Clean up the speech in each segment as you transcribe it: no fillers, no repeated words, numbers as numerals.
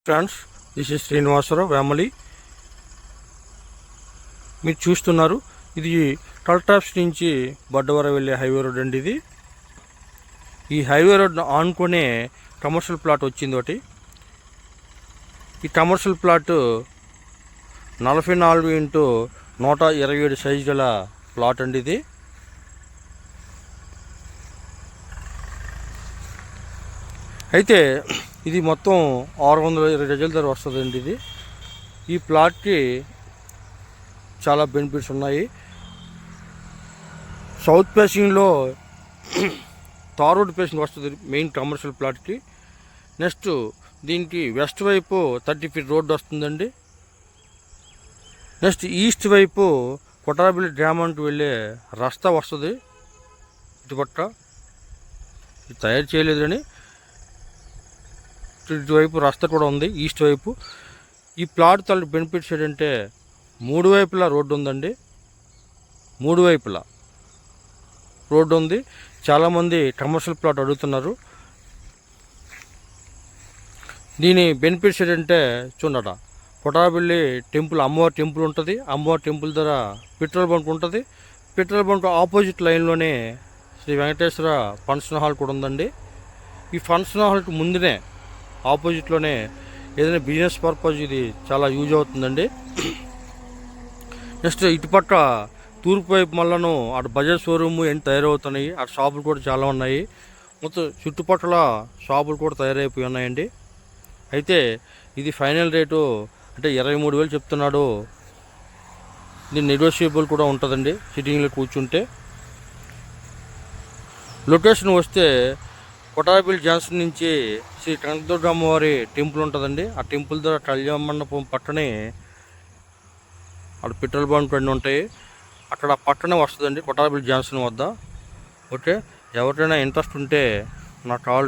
Friends, this is Srinivasarao family. మీరు చూస్తున్నారు, ఇది టల్టాప్స్ నుంచి బొడ్డవరం వెళ్ళే హైవే రోడ్ అండి. ఇది ఈ హైవే రోడ్ ఆనుకునే కమర్షియల్ ప్లాట్ వచ్చింది ఒకటి. ఈ కమర్షియల్ ప్లాట్ 44x127 సైజు గల ప్లాట్ అండి. ఇది అయితే ఇది మొత్తం 620 గజాల ధర వస్తుందండి. ఈ ప్లాట్కి చాలా బెనిఫిట్స్ ఉన్నాయి. సౌత్ ఫేసింగ్లో తార్ రోడ్ ఫేసింగ్ వస్తుంది మెయిన్ కమర్షియల్ ప్లాట్కి. నెక్స్ట్ దీనికి వెస్ట్ వైపు 30 ఫీట్ రోడ్డు వస్తుందండి. నెక్స్ట్ ఈస్ట్ వైపు కొటారపల్లి డ్యామ్కి వెళ్ళే రస్తా వస్తుంది. ఇటుపక్క ఇది తయారు చేయలేదు కానీ ఇటువైపు రస్తా కూడా ఉంది ఈస్ట్ వైపు. ఈ ప్లాట్ తల బెనిఫిట్స్ ఏంటంటే 3 వైపులా రోడ్డు ఉందండి. 3 వైపులా రోడ్డు ఉంది. చాలామంది కమర్షియల్ ప్లాట్ అడుగుతున్నారు. దీని బెనిఫిట్స్ ఏంటంటే చూడట, కొటారపల్లి టెంపుల్, అమ్మవారి టెంపుల్ ఉంటుంది. అమ్మవారి టెంపుల్ దగ్గర పెట్రోల్ బంక్ ఉంటుంది. పెట్రోల్ బంక్ ఆపోజిట్ లైన్లోనే శ్రీ వెంకటేశ్వర ఫంక్షన్ హాల్ కూడా ఉందండి. ఈ ఫంక్షన్ హాల్కి ముందునే ఆపోజిట్లోనే ఏదైనా బిజినెస్ పర్పస్ ఇది చాలా యూజ్ అవుతుందండి. నెక్స్ట్ ఇటుపక్క తూర్పు వైపు మళ్ళను అటు బజాజ్ షోరూమ్ ఎన్ని తయారవుతున్నాయి. అటు షాపులు కూడా చాలా ఉన్నాయి. మొత్తం చుట్టుపక్కల షాపులు కూడా తయారైపోయి ఉన్నాయండి. అయితే ఇది ఫైనల్ రేటు అంటే 23,000 చెప్తున్నాడు. ఇది నెగోషియబుల్ కూడా ఉంటుందండి సిట్టింగ్లో కూర్చుంటే. లొకేషన్ వస్తే కొటారపల్లి జంక్షన్ నుంచి శ్రీ కనకదుర్గ అమ్మవారి టెంపుల్ ఉంటుందండి. ఆ టెంపుల్ దగ్గర కళ్యాణ మండపం పక్కనే అక్కడ పెట్రోల్ బంక్ అన్నీ ఉంటాయి. అక్కడ పక్కనే వస్తుందండి కొటారపల్లి జంక్షన్ వద్ద. ఓకే, ఎవరికైనా ఇంట్రెస్ట్ ఉంటే నాకు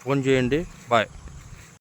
ఫోన్ చేయండి. బాయ్.